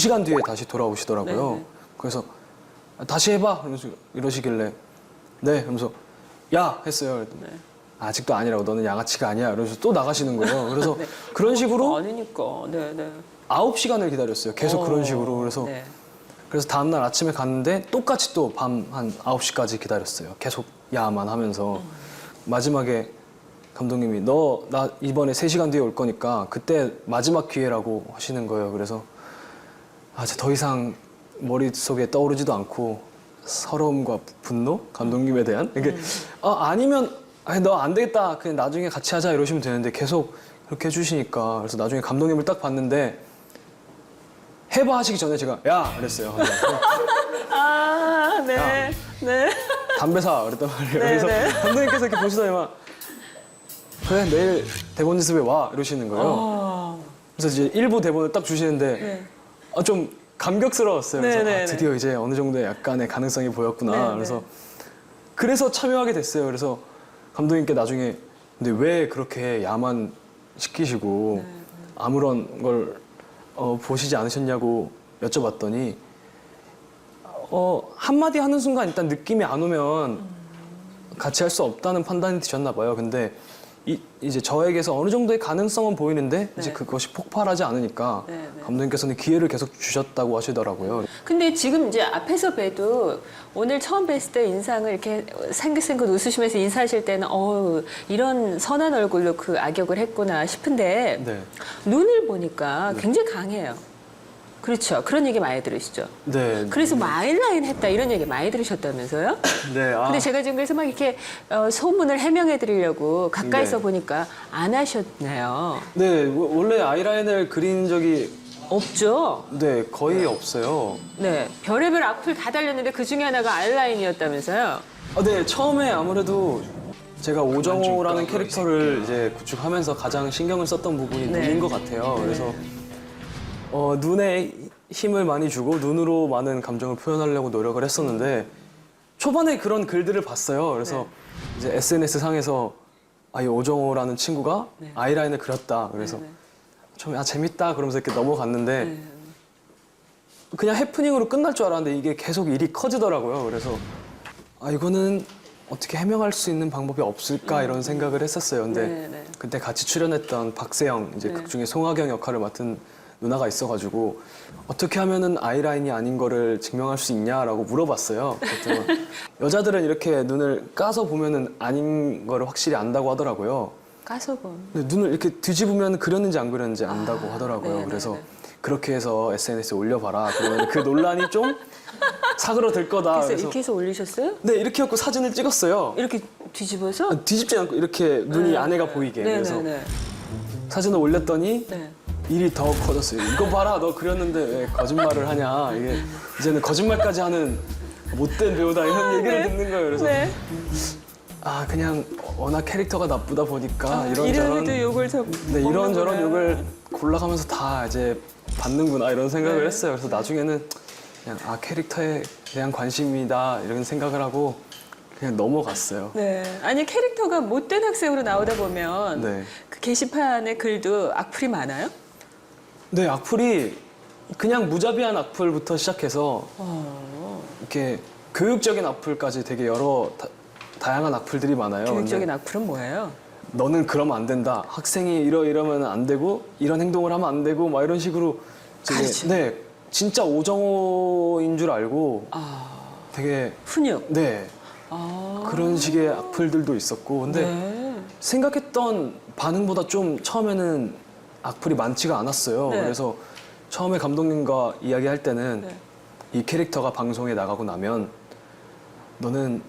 2시간 뒤에 다시 돌아오시더라고요. 네네. 그래서 다시 해봐 이러시길래 네 그러면서 야 했어요. 그랬더니 네. 아직도 아니라고 너는 양아치가 아니야 이러면서 또 나가시는 거예요. 그래서 그런 식으로 아니니까. 네네. 9시간을 기다렸어요. 계속 그런 식으로. 그래서 네. 그래서 다음날 아침에 갔는데 똑같이 또 밤 한 9시까지 기다렸어요. 계속 야만 하면서 마지막에 감독님이 너 나 이번에 3시간 뒤에 올 거니까 그때 마지막 기회라고 하시는 거예요. 그래서 이제 더 이상 머릿속에 떠오르지도 않고 서러움과 분노? 감독님에 대한? 이게 아니면 너 안 되겠다. 그냥 나중에 같이 하자 이러시면 되는데 계속 그렇게 해주시니까 그래서 나중에 감독님을 딱 봤는데 해봐 하시기 전에 제가 야! 그랬어요. 네. 야. 네. 담배 사 그랬단 말이에요. 네, 그래서 네. 감독님께서 이렇게 보시더니 막 그래 내일 대본 연습에 와 이러시는 거예요. 그래서 이제 일부 대본을 딱 주시는데 네. 좀 감격스러웠어요. 네, 그래서 네, 네. 드디어 이제 어느 정도의 약간의 가능성이 보였구나. 네, 네. 그래서 참여하게 됐어요. 그래서 감독님께 나중에 근데 왜 그렇게 야만 시키시고 네, 아무런 걸 보시지 않으셨냐고 여쭤봤더니 한마디 하는 순간 일단 느낌이 안 오면 같이 할 수 없다는 판단이 드셨나 봐요. 근데 이제 저에게서 어느 정도의 가능성은 보이는데 이제 네. 그것이 폭발하지 않으니까 네, 네. 감독님께서는 기회를 계속 주셨다고 하시더라고요. 근데 지금 이제 앞에서 봬도 오늘 처음 뵀을 때 인상을 이렇게 생긋생긋 웃으시면서 인사하실 때는 이런 선한 얼굴로 그 악역을 했구나 싶은데 네. 눈을 보니까 굉장히 강해요. 그렇죠. 그런 얘기 많이 들으시죠. 네. 그래서 뭐 아이라인 했다 이런 얘기 많이 들으셨다면서요? 네. 근데 제가 지금 그래서 막 이렇게 소문을 해명해 드리려고 가까이서 네. 보니까 안 하셨네요. 네. 원래 아이라인을 그린 적이 없죠? 네 거의 없어요. 네. 별의별 악플 다 달렸는데 그 중에 하나가 아이라인이었다면서요? 네. 처음에 아무래도 제가 오정호라는 캐릭터를 이제 구축하면서 가장 신경을 썼던 부분이 네. 눈인 것 같아요. 그래서 눈에 힘을 많이 주고 눈으로 많은 감정을 표현하려고 노력을 했었는데 초반에 그런 글들을 봤어요. 그래서 이제 SNS 상에서 이 오정호라는 친구가 네. 아이라인을 그렸다. 그래서 네. 처음에 재밌다 그러면서 이렇게 넘어갔는데 그냥 해프닝으로 끝날 줄 알았는데 이게 계속 일이 커지더라고요. 그래서 이거는 어떻게 해명할 수 있는 방법이 없을까 이런 생각을 했었어요. 근데 네, 네. 그때 같이 출연했던 박세영 이제 네. 극중에 송하경 역할을 맡은 누나가 있어가지고 어떻게 하면은 아이라인이 아닌 거를 증명할 수 있냐라고 물어봤어요. 그랬더니 여자들은 이렇게 눈을 까서 보면은 아닌 거를 확실히 안다고 하더라고요. 까서본. 근데 눈을 이렇게 뒤집으면 그렸는지 안 그렸는지 안다고 하더라고요. 네네네. 그래서 그렇게 해서 SNS에 올려봐라. 그러면 그 논란이 좀 사그러들 거다. 그래서 이렇게 해서 올리셨어요? 네 이렇게 해갖고 사진을 찍었어요. 이렇게 뒤집어서? 뒤집지 않고 이렇게 눈이 안에가 보이게. 그래서 네네네. 사진을 올렸더니 네. 일이 더 커졌어요. 이거 봐라, 너 그렸는데 왜 거짓말을 하냐. 이게 이제는 거짓말까지 하는 못된 배우다 이런 얘기를 네. 듣는 거예요. 그래서 네. 그냥 워낙 캐릭터가 나쁘다 보니까 이름에도 욕을 네, 이런저런 욕을 골라가면서 다 이제 받는구나 이런 생각을 네. 했어요. 그래서 나중에는 그냥 캐릭터에 대한 관심이다 이런 생각을 하고 그냥 넘어갔어요. 네. 아니 캐릭터가 못된 학생으로 나오다 보면 네. 그 게시판의 글도 악플이 많아요? 네, 악플이 그냥 무자비한 악플부터 시작해서 이렇게 교육적인 악플까지 되게 여러 다양한 악플들이 많아요. 교육적인 근데 악플은 뭐예요? 너는 그러면 안 된다. 학생이 이러면 안 되고 이런 행동을 하면 안 되고 막 이런 식으로 되게 가르치는. 네, 진짜 오정호인 줄 알고 되게 훈육. 네 그런 식의 악플들도 있었고 근데 네. 생각했던 반응보다 좀 처음에는 악플이 많지가 않았어요. 네. 그래서 처음에 감독님과 이야기할 때는 네. 이 캐릭터가 방송에 나가고 나면 너는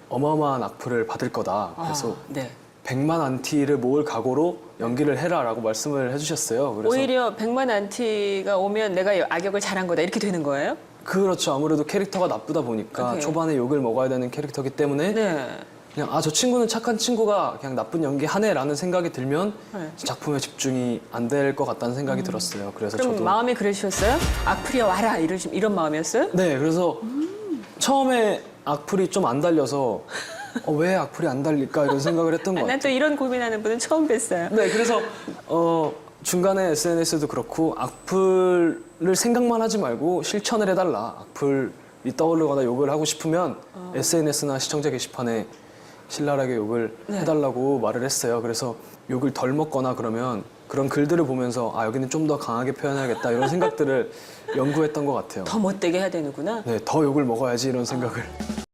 어마어마한 악플을 받을 거다. 그래서 네. 100만 안티를 모을 각오로 연기를 해라라고 말씀을 해주셨어요. 그래서 오히려 100만 안티가 오면 내가 악역을 잘한 거다 이렇게 되는 거예요? 그렇죠. 아무래도 캐릭터가 나쁘다 보니까 오케이. 초반에 욕을 먹어야 되는 캐릭터이기 때문에 네. 그냥 저 친구는 착한 친구가 그냥 나쁜 연기 하네라는 생각이 들면 네. 작품에 집중이 안 될 것 같다는 생각이 들었어요. 그래서 그럼 저도 마음이 그러셨어요? 악플이야 와라 이런 마음이었어요? 네, 그래서 처음에 악플이 좀 안 달려서 왜 악플이 안 달릴까 이런 생각을 했던 것 같아요. 난 또 이런 고민하는 분은 처음 뵀어요. 네, 그래서 중간에 SNS도 그렇고 악플 생각만 하지 말고 실천을 해달라. 악플이 떠오르거나 욕을 하고 싶으면 SNS나 시청자 게시판에 신랄하게 욕을 네. 해달라고 말을 했어요. 그래서 욕을 덜 먹거나 그러면 그런 글들을 보면서 아 여기는 좀 더 강하게 표현해야겠다 이런 생각들을 연구했던 것 같아요. 더 못되게 해야 되는구나. 네, 더 욕을 먹어야지 이런 생각을.